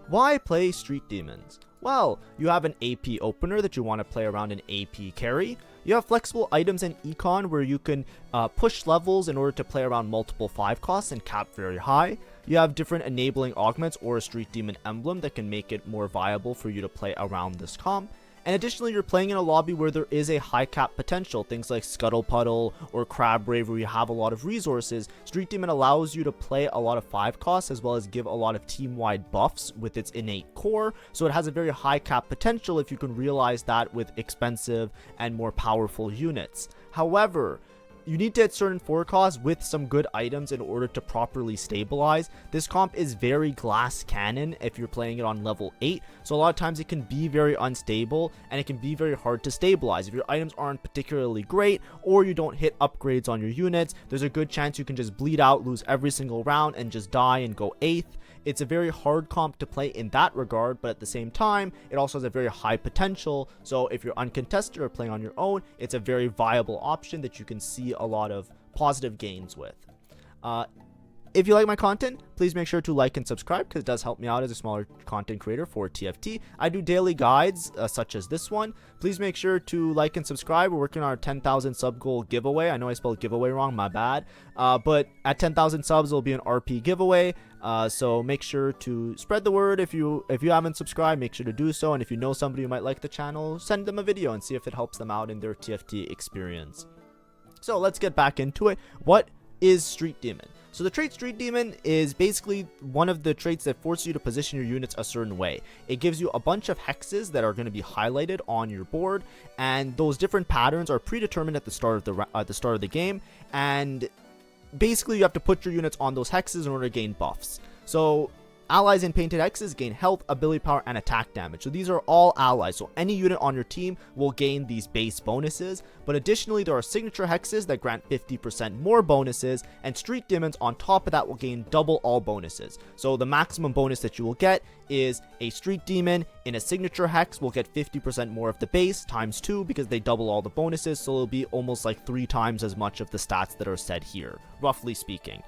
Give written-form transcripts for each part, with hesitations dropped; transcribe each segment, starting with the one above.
Why play Street Demons? Well, you have an AP opener that you want to play around an AP carry. You have flexible items and econ where you can push levels in order to play around multiple 5 costs and cap very high. You have different enabling augments or a Street Demon emblem that can make it more viable for you to play around this comp. And additionally, you're playing in a lobby where there is a high cap potential, things like Scuttle Puddle or Crab Rave where you have a lot of resources. Street Demon allows you to play a lot of 5 costs as well as give a lot of team-wide buffs with its innate core, so it has a very high cap potential if you can realize that with expensive and more powerful units. However, you need to hit certain 4 costs with some good items in order to properly stabilize. This comp is very glass cannon if you're playing it on level 8, so a lot of times it can be very unstable and it can be very hard to stabilize. If your items aren't particularly great or you don't hit upgrades on your units, there's a good chance you can just bleed out, lose every single round, and just die and go 8th. It's a very hard comp to play in that regard, but at the same time, it also has a very high potential, so if you're uncontested or playing on your own, it's a very viable option that you can see a lot of positive gains with. If you like my content, please make sure to like and subscribe because it does help me out as a smaller content creator for TFT. I do daily guides such as this one. Please make sure to like and subscribe. We're working on our 10,000 sub goal giveaway. I know I spelled giveaway wrong, my bad. But at 10,000 subs, it'll be an RP giveaway. So make sure to spread the word. If you haven't subscribed, make sure to do so. And if you know somebody who might like the channel, send them a video and see if it helps them out in their TFT experience. So let's get back into it. What is Street Demon? So the trait Street Demon is basically one of the traits that forces you to position your units a certain way. It gives you a bunch of hexes that are going to be highlighted on your board, and those different patterns are predetermined at the start of the game, and basically you have to put your units on those hexes in order to gain buffs. So allies in painted hexes gain health, ability power, and attack damage. So these are all allies. So any unit on your team will gain these base bonuses. But additionally, there are signature hexes that grant 50% more bonuses. And Street Demons on top of that will gain double all bonuses. So the maximum bonus that you will get is a Street Demon in a signature hex will get 50% more of the base times 2 because they double all the bonuses. So it'll be almost like 3 times as much of the stats that are said here, roughly speaking.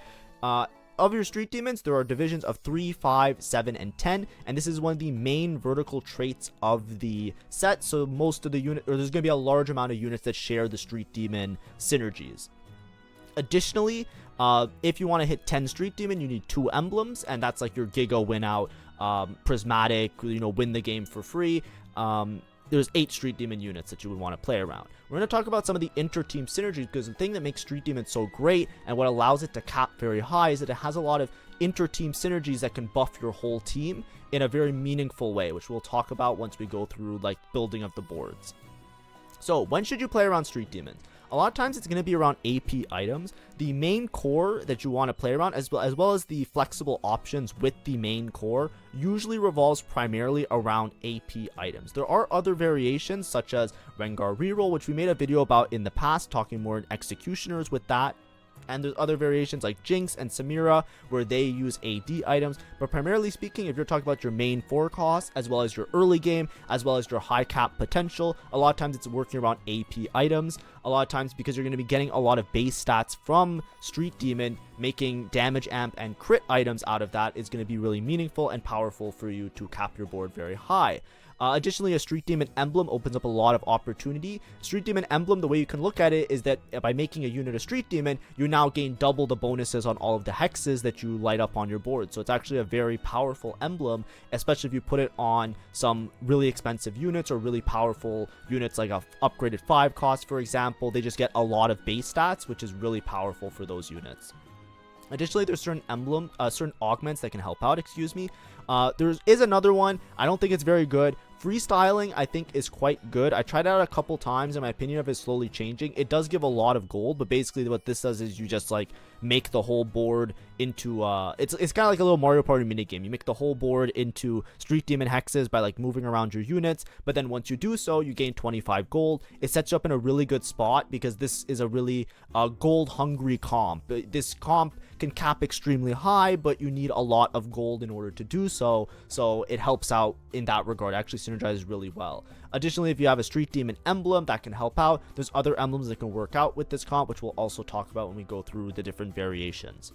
Of your Street Demons, there are divisions of 3, 5, 7, and 10, and this is one of the main vertical traits of the set, so most of the unit, or there's going to be a large amount of units that share the Street Demon synergies. Additionally, if you want to hit 10 Street Demon, you need 2 emblems, and that's like your Giga win out, Prismatic, win the game for free. There's 8 Street Demon units that you would want to play around. We're going to talk about some of the inter-team synergies because the thing that makes Street Demon so great and what allows it to cap very high is that it has a lot of inter-team synergies that can buff your whole team in a very meaningful way, which we'll talk about once we go through like building of the boards. So when should you play around Street Demon? A lot of times it's going to be around AP items. The main core that you want to play around, as well as the flexible options with the main core, usually revolves primarily around AP items. There are other variations such as Rengar Reroll, which we made a video about in the past, talking more in executioners with that. And there's other variations like Jinx and Samira where they use AD items, but primarily speaking, if you're talking about your main 4 costs as well as your early game as well as your high cap potential, a lot of times it's working around AP items. A lot of times because you're going to be getting a lot of base stats from Street Demon, making damage amp and crit items out of that is going to be really meaningful and powerful for you to cap your board very high. Additionally, a Street Demon emblem opens up a lot of opportunity. Street Demon emblem, the way you can look at it is that by making a unit a Street Demon, you now gain double the bonuses on all of the hexes that you light up on your board. So it's actually a very powerful emblem, especially if you put it on some really expensive units or really powerful units like a upgraded 5 cost, for example. They just get a lot of base stats, which is really powerful for those units. Additionally, there's certain augments that can help out, there is another one. I don't think it's very good. Freestyling, I think, is quite good. I tried it out a couple times and my opinion of it is slowly changing. It does give a lot of gold, but basically what this does is you just like make the whole board into it's kind of like a little Mario Party minigame. You make the whole board into Street Demon hexes by like moving around your units, but then once you do so, you gain 25 gold. It sets you up in a really good spot because this is a really gold hungry comp. This comp can cap extremely high, but you need a lot of gold in order to do so, so it helps out in that regard. It actually synergizes really well. Additionally, if you have a Street Demon emblem, that can help out. There's other emblems that can work out with this comp, which we'll also talk about when we go through the different variations.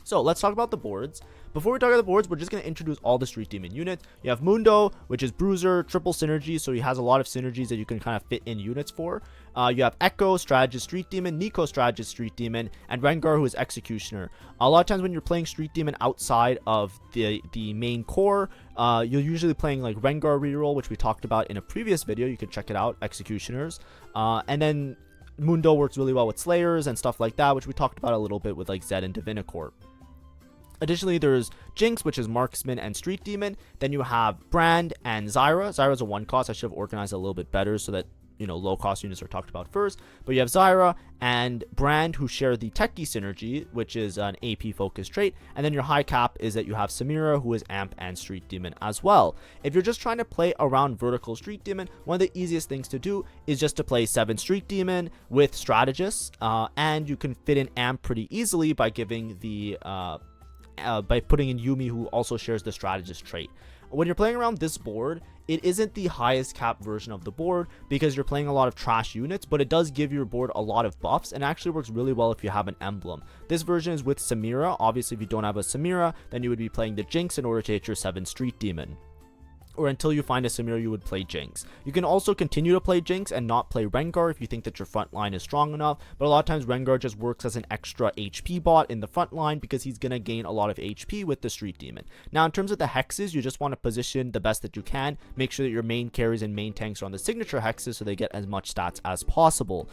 So let's talk about the boards. Before we talk about the boards, we're just going to introduce all the Street Demon units. You have Mundo, which is Bruiser, triple synergy, so he has a lot of synergies that you can kind of fit in units for. You have Echo, Strategist Street Demon, Nico, Strategist Street Demon, and Rengar, who is Executioner. A lot of times when you're playing Street Demon outside of the main core, you're usually playing like Rengar reroll, which we talked about in a previous video. You can check it out, Executioners. And then Mundo works really well with Slayers and stuff like that, which we talked about a little bit with like Zed and Divinicorp. Additionally, there's Jinx, which is Marksman and Street Demon. Then you have Brand and Zyra. Zyra's a 1 cost. I should have organized it a little bit better so that, you know, low cost units are talked about first. But you have Zyra and Brand, who share the Techie synergy, which is an AP focused trait. And then your high cap is that you have Samira, who is Amp and Street Demon as well. If you're just trying to play around vertical Street Demon, one of the easiest things to do is just to play 7 Street Demon with Strategists. And you can fit in Amp pretty easily by giving the by putting in Yumi, who also shares the Strategist trait. When you're playing around this board, it isn't the highest cap version of the board because you're playing a lot of trash units, but it does give your board a lot of buffs and actually works really well if you have an emblem. This version is with Samira. Obviously, if you don't have a Samira, then you would be playing the Jinx in order to hit your 7 Street Demon. Or until you find a Samira, you would play Jinx. You can also continue to play Jinx and not play Rengar if you think that your front line is strong enough, but a lot of times Rengar just works as an extra HP bot in the front line because he's going to gain a lot of HP with the Street Demon. Now, in terms of the hexes, you just want to position the best that you can. Make sure that your main carries and main tanks are on the signature hexes so they get as much stats as possible.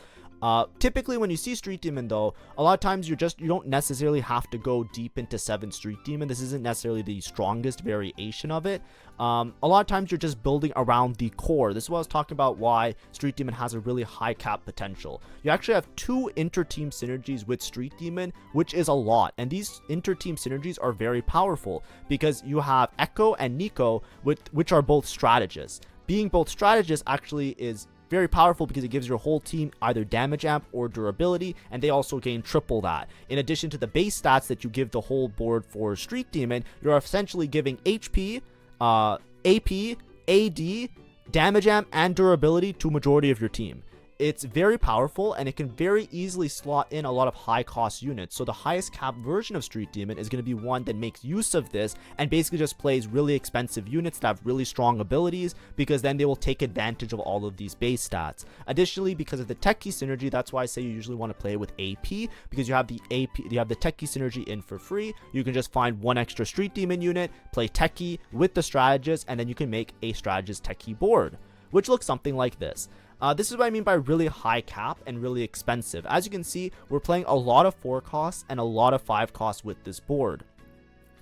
Typically when you see Street Demon though, a lot of times you don't necessarily have to go deep into 7 Street Demon. This isn't necessarily the strongest variation of it. A lot of times you're just building around the core. This is what I was talking about why Street Demon has a really high cap potential. You actually have 2 inter-team synergies with Street Demon, which is a lot. And these inter-team synergies are very powerful because you have Echo and Nico, which are both strategists. Being both strategists actually is very powerful because it gives your whole team either damage amp or durability, and they also gain triple that. In addition to the base stats that you give the whole board for Street Demon, you're essentially giving HP, AP, AD, damage amp, and durability to majority of your team. It's very powerful and it can very easily slot in a lot of high cost units. So the highest cap version of Street Demon is going to be one that makes use of this and basically just plays really expensive units that have really strong abilities, because then they will take advantage of all of these base stats. Additionally, because of the Techie synergy, that's why I say you usually want to play with AP, because you have the Techie synergy in for free. You can just find 1 extra Street Demon unit, play Techie with the Strategist, and then you can make a Strategist Techie board, which looks something like this. This is what I mean by really high cap and really expensive. As you can see, we're playing a lot of 4 costs and a lot of 5 costs with this board.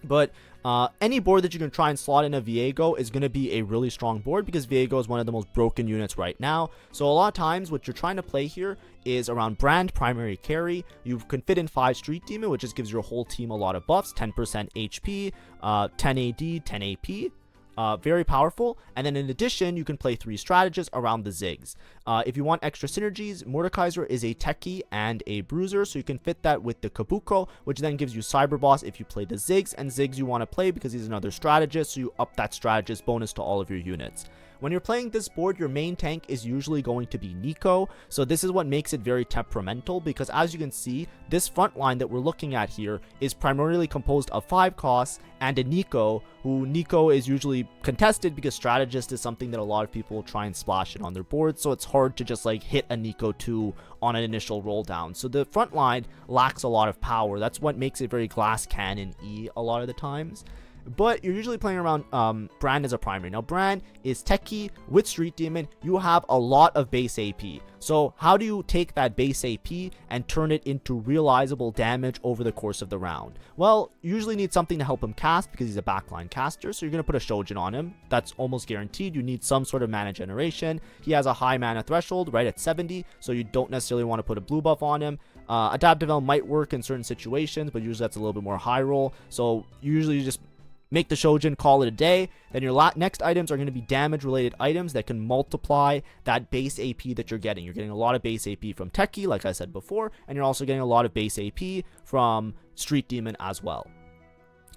But any board that you can try and slot in a Viego is going to be a really strong board because Viego is one of the most broken units right now. So a lot of times what you're trying to play here is around Brand primary carry. You can fit in 5 Street Demon, which just gives your whole team a lot of buffs, 10% HP, 10 AD, 10 AP. Very powerful. And then in addition, you can play 3 strategists around the Ziggs. If you want extra synergies, Mordekaiser is a Techie and a Bruiser, so you can fit that with the Kabuko, which then gives you Cyber Boss if you play the Ziggs, and Ziggs you want to play because he's another strategist, so you up that strategist bonus to all of your units. When you're playing this board, your main tank is usually going to be Nico, so this is what makes it very temperamental, because as you can see, this front line that we're looking at here is primarily composed of 5 costs and a Nico, who Nico is usually contested because strategist is something that a lot of people will try and splash it on their board, so it's hard to just like hit a Nico 2 on an initial roll down. So the front line lacks a lot of power. That's what makes it very glass cannon-y a lot of the times. But you're usually playing around Brand as a primary. Now, Brand is Techie with Street Demon. You have a lot of base AP. So how do you take that base AP and turn it into realizable damage over the course of the round? Well, you usually need something to help him cast because he's a backline caster. So you're going to put a Shojin on him. That's almost guaranteed. You need some sort of mana generation. He has a high mana threshold right at 70. So you don't necessarily want to put a blue buff on him. Adaptive Elm might work in certain situations, but usually that's a little bit more high roll. So usually you just make the Shojin, call it a day. Then your next items are going to be damage related items that can multiply that base AP that you're getting. You're getting a lot of base AP from Techie, like I said before, and you're also getting a lot of base AP from Street Demon as well.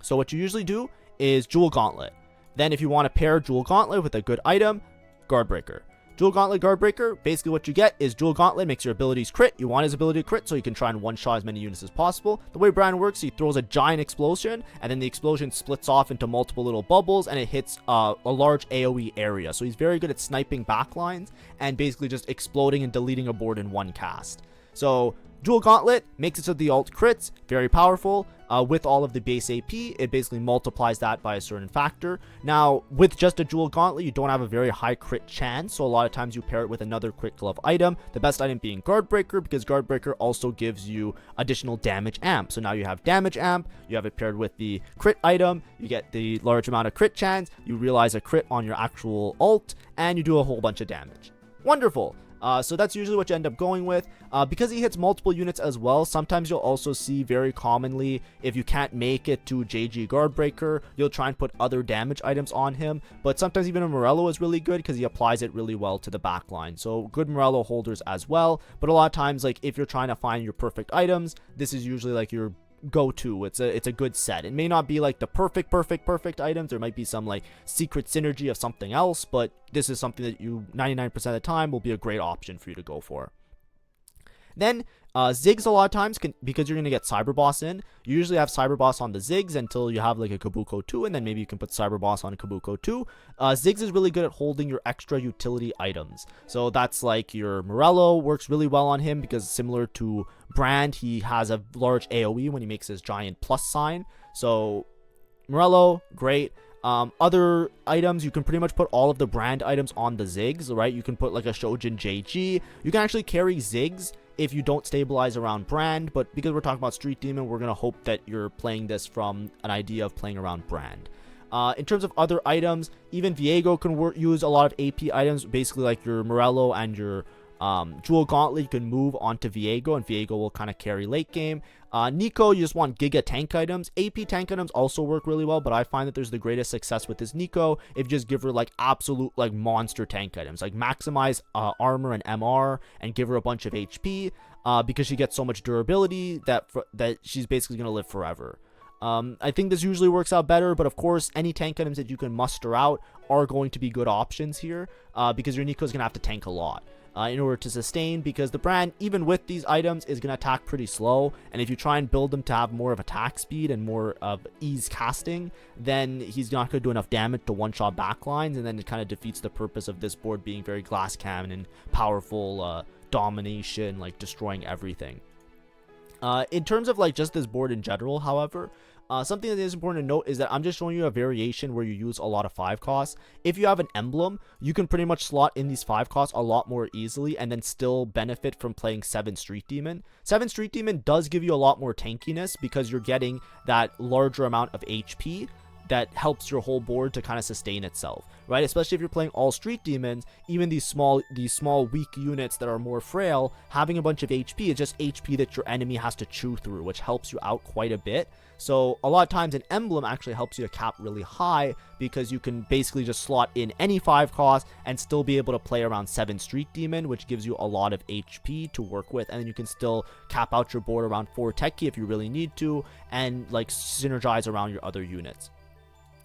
So what you usually do is Jewel Gauntlet. Then if you want to pair Jewel Gauntlet with a good item, Guard Breaker. Dual Gauntlet Guardbreaker, basically what you get is Dual Gauntlet makes your abilities crit. You want his ability to crit so you can try and one-shot as many units as possible. The way Brand works, he throws a giant explosion, and then the explosion splits off into multiple little bubbles, and it hits a large AoE area. So he's very good at sniping backlines and basically just exploding and deleting a board in one cast. So Dual Gauntlet makes it so the ult crits, very powerful. With all of the base AP, it basically multiplies that by a certain factor. Now, with just a Dual Gauntlet, you don't have a very high crit chance, so a lot of times you pair it with another crit glove item. The best item being Guardbreaker, because Guardbreaker also gives you additional damage amp. So now you have damage amp, you have it paired with the crit item, you get the large amount of crit chance, you realize a crit on your actual ult, and you do a whole bunch of damage. Wonderful. So that's usually what you end up going with. Because he hits multiple units as well, sometimes you'll also see very commonly, if you can't make it to JG Guardbreaker, you'll try and put other damage items on him. But sometimes even a Morello is really good because he applies it really well to the backline. So good Morello holders as well. But a lot of times, like if you're trying to find your perfect items, this is usually like your go-to. It's a good set. It may not be like the perfect items. There might be some like secret synergy of something else, but this is something that you 99% of the time will be a great option for you to go for. Then Ziggs a lot of times, because you're going to get Cyber Boss in, you usually have Cyber Boss on the Ziggs until you have like a Kabuko 2, and then maybe you can put Cyber Boss on a Kabuko 2. Ziggs is really good at holding your extra utility items. So that's like your Morello works really well on him because similar to Brand, he has a large AoE when he makes his giant plus sign. So Morello, great. Other items, you can pretty much put all of the Brand items on the Ziggs, right? You can put like a Shojin JG. You can actually carry Ziggs if you don't stabilize around Brand, but because we're talking about Street Demon, we're going to hope that you're playing this from an idea of playing around Brand. In terms of other items, even Viego can use a lot of AP items, basically like your Morello and your Dual Gauntlet. You can move onto Viego, and Viego will kind of carry late game. Nico, you just want Giga tank items. AP tank items also work really well, but I find that there's the greatest success with this Nico if you just give her like absolute like monster tank items, like maximize armor and MR and give her a bunch of HP because she gets so much durability that she's basically going to live forever. I think this usually works out better, but of course, any tank items that you can muster out are going to be good options here because your Nico is going to have to tank a lot in order to sustain, because the Brand, even with these items, is going to attack pretty slow, and if you try and build them to have more of attack speed and more of ease casting, then he's not going to do enough damage to one-shot backlines, and then it kind of defeats the purpose of this board being very glass cannon and powerful domination, like destroying everything. In terms of like just this board in general, however, something that is important to note is that I'm just showing you a variation where you use a lot of 5 costs. If you have an emblem, you can pretty much slot in these 5 costs a lot more easily and then still benefit from playing 7 Street Demon. 7 Street Demon does give you a lot more tankiness because you're getting that larger amount of HP that helps your whole board to kind of sustain itself, right? Especially if you're playing all Street Demons, even these small weak units that are more frail, having a bunch of HP is just HP that your enemy has to chew through, which helps you out quite a bit. So a lot of times an emblem actually helps you to cap really high because you can basically just slot in any 5 cost and still be able to play around 7 Street Demon, which gives you a lot of HP to work with, and then you can still cap out your board around 4 Techie if you really need to, and like synergize around your other units.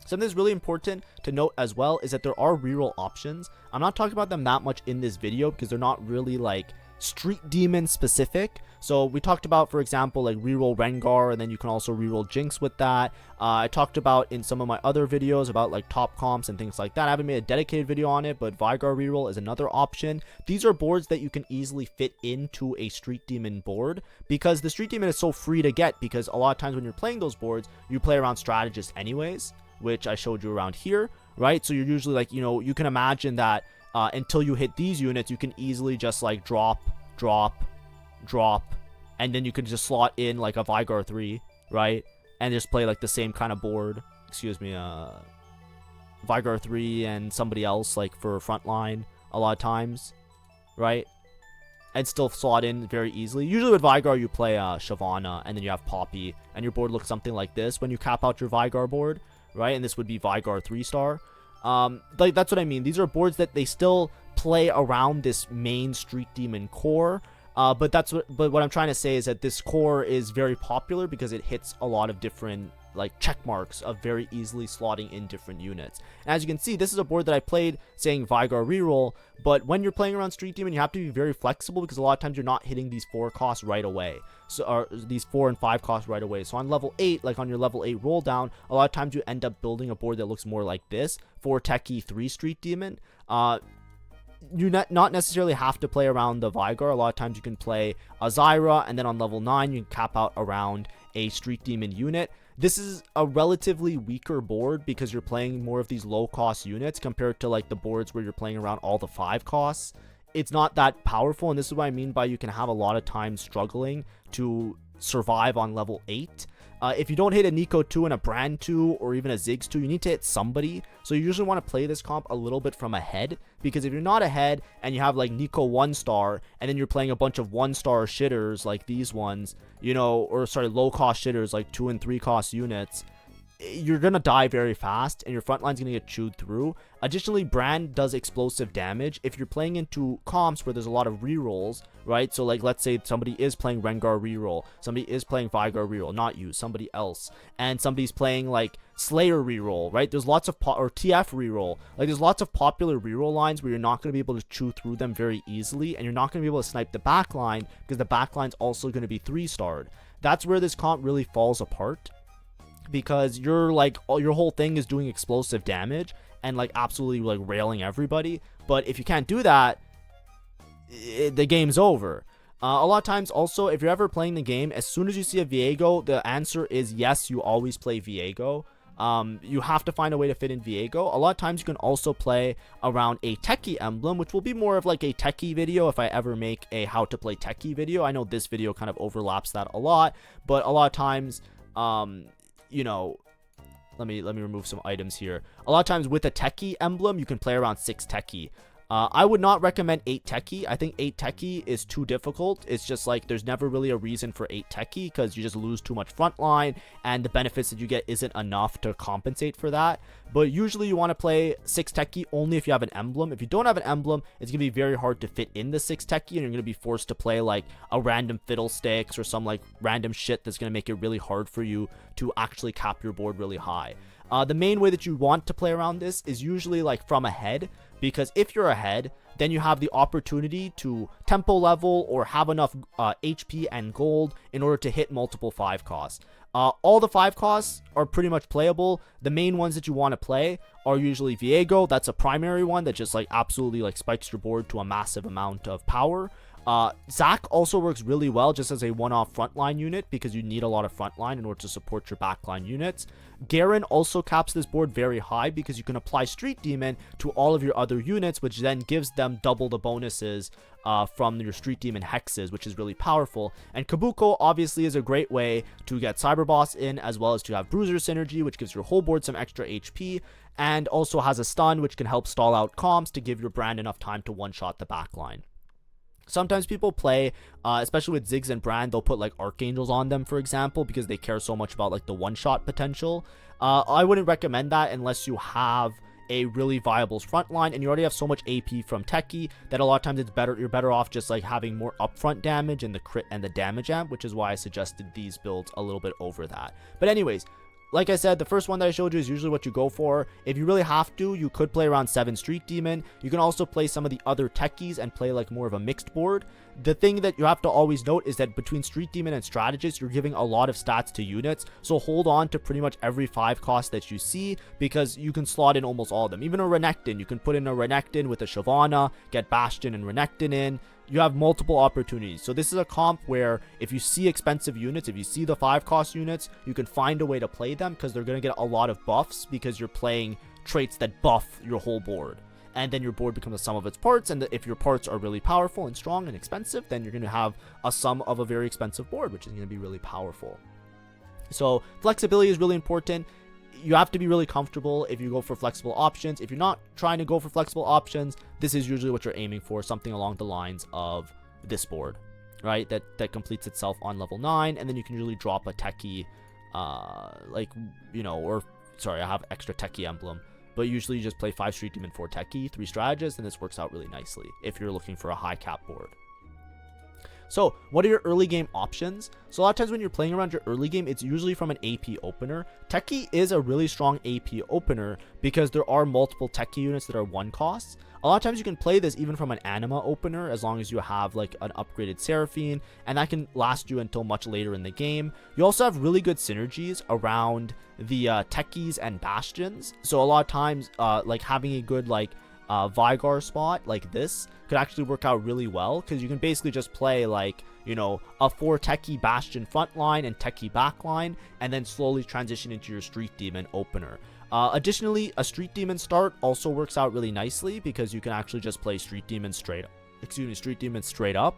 Something that's really important to note as well is that there are reroll options. I'm not talking about them that much in this video because they're not really like Street Demon specific. So we talked about, for example, like reroll Rengar, and then you can also reroll Jinx with that. I talked about in some of my other videos about like top comps and things like that. I haven't made a dedicated video on it, but Vigar reroll is another option. These are boards that you can easily fit into a Street Demon board because the Street Demon is so free to get, because a lot of times when you're playing those boards, you play around strategists anyways, which I showed you around here, right? So you're usually like, you know, you can imagine that until you hit these units, you can easily just like drop, and then you can just slot in like a Vigar 3, right? And just play like the same kind of board, Vigar 3 and somebody else like for frontline a lot of times, right? And still slot in very easily. Usually with Vigar, you play Shyvana, and then you have Poppy, and your board looks something like this when you cap out your Vigar board, right? And this would be Vigar 3-star. Like that's what I mean. These are boards that they still play around this main Street Demon core. But what I'm trying to say is that this core is very popular because it hits a lot of different like check marks of very easily slotting in different units. And as you can see, this is a board that I played saying Vigar reroll, but when you're playing around Street Demon, you have to be very flexible because a lot of times you're not hitting these 4 costs right away. So, or these 4 and 5 costs right away. So on level 8, like on your level 8 roll down, a lot of times you end up building a board that looks more like this: 4 techie, 3 Street Demon. You not necessarily have to play around the Vigar. A lot of times you can play a Zyra, and then on level 9 you can cap out around a Street Demon unit. This is a relatively weaker board because you're playing more of these low cost units compared to like the boards where you're playing around all the 5 costs. It's not that powerful, and this is what I mean by you can have a lot of time struggling to survive on level 8. If you don't hit a Nico 2 and a Brand 2 or even a Ziggs 2, you need to hit somebody. So you usually want to play this comp a little bit from ahead, because if you're not ahead and you have like Nico 1 star and then you're playing a bunch of 1 star shitters like these ones, you know, or sorry, low cost shitters like 2 and 3 cost units, you're gonna die very fast and your front line's gonna get chewed through. Additionally, Brand does explosive damage. If you're playing into comps where there's a lot of rerolls, right? So like, let's say somebody is playing Rengar reroll, somebody is playing Vigar reroll, not you, somebody else, and somebody's playing like Slayer reroll, right? There's lots of or TF reroll. Like, there's lots of popular reroll lines where you're not going to be able to chew through them very easily, and you're not going to be able to snipe the back line because the back line's also going to be 3-starred. That's where this comp really falls apart, because you're like, your whole thing is doing explosive damage and like absolutely like railing everybody. But if you can't do that, the game's over. A lot of times also, if you're ever playing the game, as soon as you see a Viego, the answer is yes, you always play Viego. You have to find a way to fit in Viego. A lot of times you can also play around a techie emblem, which will be more of like a techie video if I ever make a how to play techie video. I know this video kind of overlaps that a lot, but a lot of times, you know, let me remove some items here. A lot of times with a techie emblem, you can play around 6 techie. I would not recommend 8 techie. I think 8 techie is too difficult. It's just like, there's never really a reason for 8 techie because you just lose too much front line and the benefits that you get isn't enough to compensate for that. But usually you want to play 6 techie only if you have an emblem. If you don't have an emblem, it's going to be very hard to fit in the 6 techie, and you're going to be forced to play like a random fiddlesticks or some like random shit that's going to make it really hard for you to actually cap your board really high. The main way that you want to play around this is usually like from ahead, because if you're ahead, then you have the opportunity to tempo level or have enough HP and gold in order to hit multiple 5 costs. All the 5 costs are pretty much playable. The main ones that you want to play are usually Viego. That's a primary one that just like absolutely like spikes your board to a massive amount of power. Zac also works really well just as a one-off frontline unit because you need a lot of frontline in order to support your backline units. Garen also caps this board very high because you can apply Street Demon to all of your other units, which then gives them double the bonuses from your Street Demon hexes, which is really powerful. And Kabuko obviously is a great way to get Cyber Boss in, as well as to have Bruiser synergy, which gives your whole board some extra HP, and also has a stun, which can help stall out comps to give your Brand enough time to one-shot the backline. Sometimes people play, especially with Ziggs and Brand, they'll put like Archangels on them, for example, because they care so much about like the one-shot potential. I wouldn't recommend that unless you have a really viable front line and you already have so much AP from Techie that a lot of times you're better off just like having more upfront damage and the crit and the damage amp, which is why I suggested these builds a little bit over that. But anyways, like I said, the first one that I showed you is usually what you go for. If you really have to, you could play around 7 Street Demon. You can also play some of the other techies and play like more of a mixed board. The thing that you have to always note is that between Street Demon and Strategist, you're giving a lot of stats to units. So hold on to pretty much every 5 cost that you see, because you can slot in almost all of them. Even a Renekton, you can put in a Renekton with a Shyvana, get Bastion and Renekton in. You have multiple opportunities. So this is a comp where if you see expensive units, if you see the 5 cost units, you can find a way to play them because they're going to get a lot of buffs because you're playing traits that buff your whole board. And then your board becomes a sum of its parts, and if your parts are really powerful and strong and expensive, then you're going to have a sum of a very expensive board, which is going to be really powerful. So flexibility is really important. You have to be really comfortable if you go for flexible options. If you're not trying to go for flexible options, this is usually what you're aiming for, something along the lines of this board, right? That completes itself on level 9, and then you can usually drop a techie, like, you know, or, sorry, I have extra techie emblem, but usually you just play 5 Street Demon, 4 techie, 3 strategists, and this works out really nicely if you're looking for a high cap board. So what are your early game options? So a lot of times when you're playing around your early game, it's usually from an AP opener. Techie is a really strong AP opener because there are multiple Techie units that are 1 costs. A lot of times you can play this even from an Anima opener as long as you have like an upgraded Seraphine, and that can last you until much later in the game. You also have really good synergies around the Techies and Bastions. So a lot of times like having a good like Vigar spot like this could actually work out really well, because you can basically just play like, you know, a 4 Techie Bastion front line and Techie back line, and then slowly transition into your Street Demon opener. Additionally, a Street Demon start also works out really nicely because you can actually just play Street Demon straight up.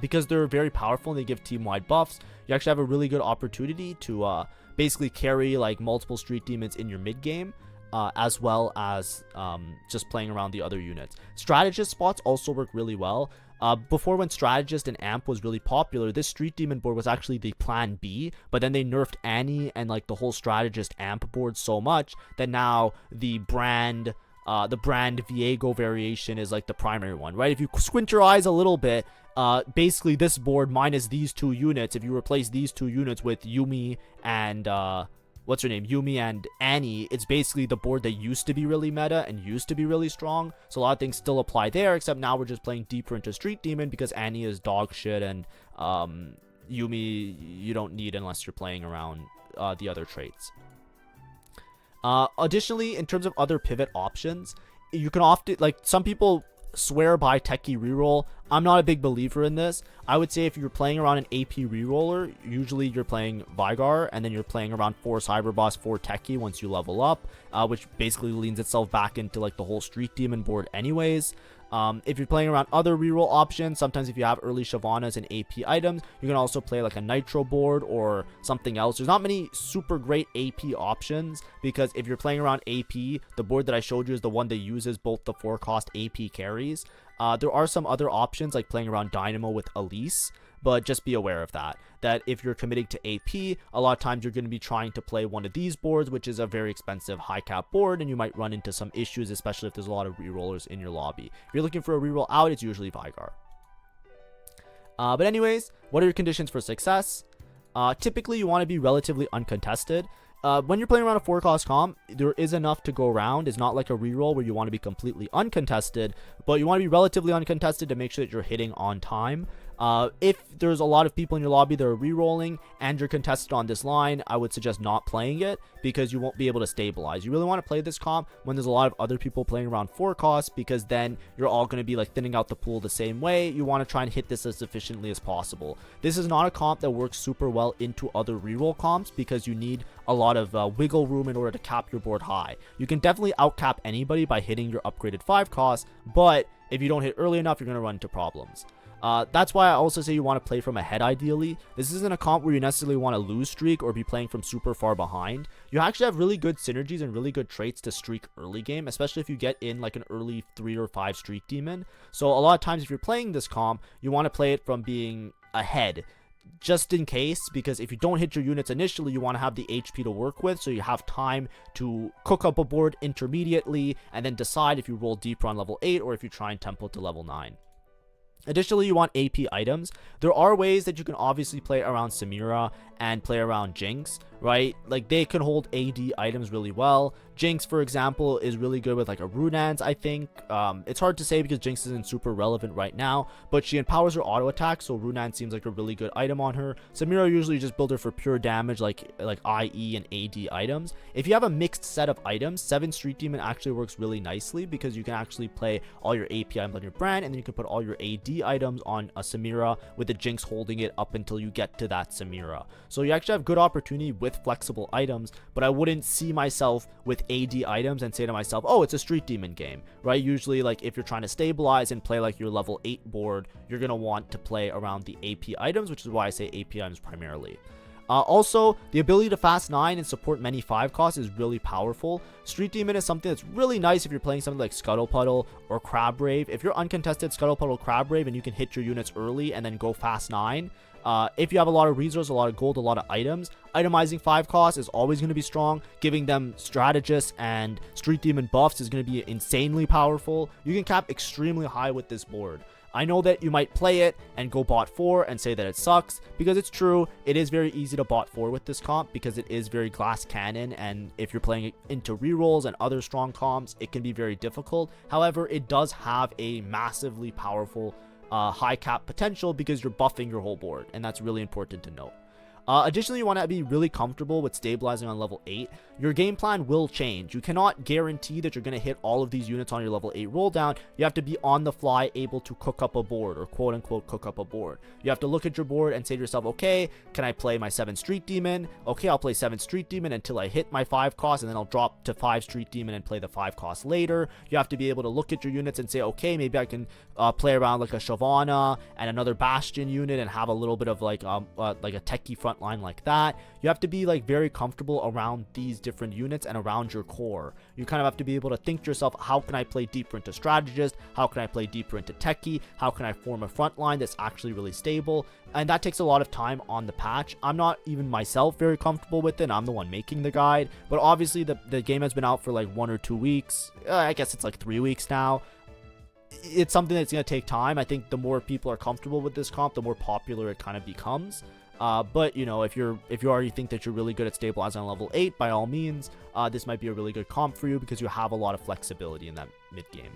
Because they're very powerful and they give team-wide buffs, you actually have a really good opportunity to basically carry like multiple Street Demons in your mid game. As well as just playing around the other units. Strategist spots also work really well. Before, when Strategist and Amp was really popular, this Street Demon board was actually the plan B, but then they nerfed Annie and like the whole Strategist Amp board so much that now the brand Viego variation is like the primary one, right? If you squint your eyes a little bit, basically this board minus these 2 units, if you replace these 2 units with Yumi and Yumi and Annie, it's basically the board that used to be really meta and used to be really strong. So a lot of things still apply there, except now we're just playing deeper into Street Demon because Annie is dog shit, and Yumi you don't need unless you're playing around the other traits. Additionally, in terms of other pivot options, you can often, like, some people swear by Techie reroll. I'm not a big believer in this. I would say if you're playing around an AP reroller, usually you're playing Vigar, and then you're playing around 4 Cyberboss, 4 Techie once you level up, which basically leans itself back into like the whole Street Demon board anyways. If you're playing around other reroll options, sometimes if you have early Shyvanas and AP items, you can also play like a Nitro board or something else. There's not many super great AP options, because if you're playing around AP, the board that I showed you is the one that uses both the 4 cost AP carries. There are some other options like playing around Dynamo with Elise, but just be aware of that if you're committing to AP, a lot of times you're going to be trying to play one of these boards, which is a very expensive high cap board, and you might run into some issues, especially if there's a lot of rerollers in your lobby. If you're looking for a reroll out, it's usually Vigar. But anyways, what are your conditions for success? Typically, you want to be relatively uncontested. When you're playing around a 4 cost comp, there is enough to go around. It's not like a reroll where you want to be completely uncontested, but you want to be relatively uncontested to make sure that you're hitting on time. If there's a lot of people in your lobby that are rerolling and you're contested on this line, I would suggest not playing it, because you won't be able to stabilize. You really want to play this comp when there's a lot of other people playing around 4 costs, because then you're all going to be like thinning out the pool the same way. You want to try and hit this as efficiently as possible. This is not a comp that works super well into other reroll comps, because you need a lot of wiggle room in order to cap your board high. You can definitely outcap anybody by hitting your upgraded 5 costs, but if you don't hit early enough, you're going to run into problems. That's why I also say you want to play from ahead ideally. This isn't a comp where you necessarily want to lose streak or be playing from super far behind. You actually have really good synergies and really good traits to streak early game, especially if you get in like an early 3 or 5 Street Demon. So a lot of times if you're playing this comp, you want to play it from being ahead, just in case, because if you don't hit your units initially, you want to have the HP to work with, so you have time to cook up a board intermediately and then decide if you roll deeper on level 8 or if you try and tempo to level 9. Additionally, you want AP items. There are ways that you can obviously play around Samira and play around Jinx, right? Like, they can hold AD items really well. Jinx, for example, is really good with like a Runans, I think. It's hard to say because Jinx isn't super relevant right now, but she empowers her auto attack, so Runan seems like a really good item on her. Samira usually just build her for pure damage, like IE and AD items. If you have a mixed set of items, 7 Street Demon actually works really nicely, because you can actually play all your AP items on your brand, and then you can put all your AD items on a Samira, with the Jinx holding it up until you get to that Samira. So you actually have good opportunity with flexible items, but I wouldn't see myself with AD items and say to myself, oh, it's a Street Demon game, right? Usually, like, if you're trying to stabilize and play like your level 8 board, you're going to want to play around the AP items, which is why I say AP items primarily. Also, the ability to fast 9 and support many 5 costs is really powerful. Street Demon is something that's really nice if you're playing something like Scuttle Puddle or Crab Rave. If you're uncontested Scuttle Puddle, Crab Rave, and you can hit your units early and then go fast 9, if you have a lot of resources, a lot of gold, a lot of items, itemizing 5 costs is always going to be strong. Giving them strategists and Street Demon buffs is going to be insanely powerful. You can cap extremely high with this board. I know that you might play it and go bot 4 and say that it sucks, because it's true. It is very easy to bot 4 with this comp because it is very glass cannon, and if you're playing it into rerolls and other strong comps, it can be very difficult. However, it does have a massively powerful high cap potential because you're buffing your whole board, and that's really important to note. Additionally, you want to be really comfortable with stabilizing on level 8. Your game plan will change. You cannot guarantee that you're going to hit all of these units on your level 8 roll down. You have to be on the fly able to cook up a board, or quote unquote cook up a board. You have to look at your board and say to yourself, okay, can I play my 7 Street Demon? Okay, I'll play 7 Street Demon until I hit my 5 cost, and then I'll drop to 5 Street Demon and play the 5 cost later. You have to be able to look at your units and say, okay, maybe I can play around like a Shyvana and another Bastion unit and have a little bit of like a techie front line like that. You have to be like very comfortable around these different units and around your core. You kind of have to be able to think to yourself, how can I play deeper into strategist? How can I play deeper into techie? How can I form a front line that's actually really stable? And that takes a lot of time on the patch. I'm not even myself very comfortable with it. I'm the one making the guide, but obviously the game has been out for like 1 or 2 weeks. I guess it's like 3 weeks now. It's something that's going to take time. I think the more people are comfortable with this comp, the more popular it kind of becomes. But you know, if you already think that you're really good at stabilizing on level 8, by all means, this might be a really good comp for you because you have a lot of flexibility in that mid game.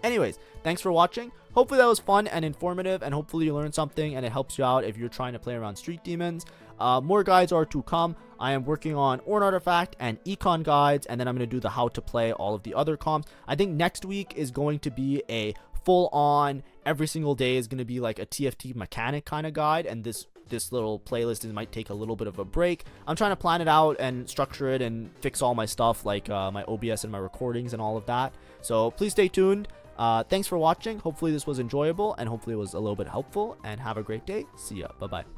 Anyways, thanks for watching. Hopefully that was fun and informative, and hopefully you learned something and it helps you out if you're trying to play around Street Demons. More guides are to come. I am working on Ornn Artifact and Econ guides, and then I'm going to do the how to play all of the other comps. I think next week is going to be a full-on, every single day is going to be like a TFT mechanic kind of guide, and this little playlist might take a little bit of a break. I'm trying to plan it out and structure it and fix all my stuff, like my OBS and my recordings and all of that. So please stay tuned. Thanks for watching. Hopefully this was enjoyable, and hopefully it was a little bit helpful, and have a great day. See ya. Bye-bye.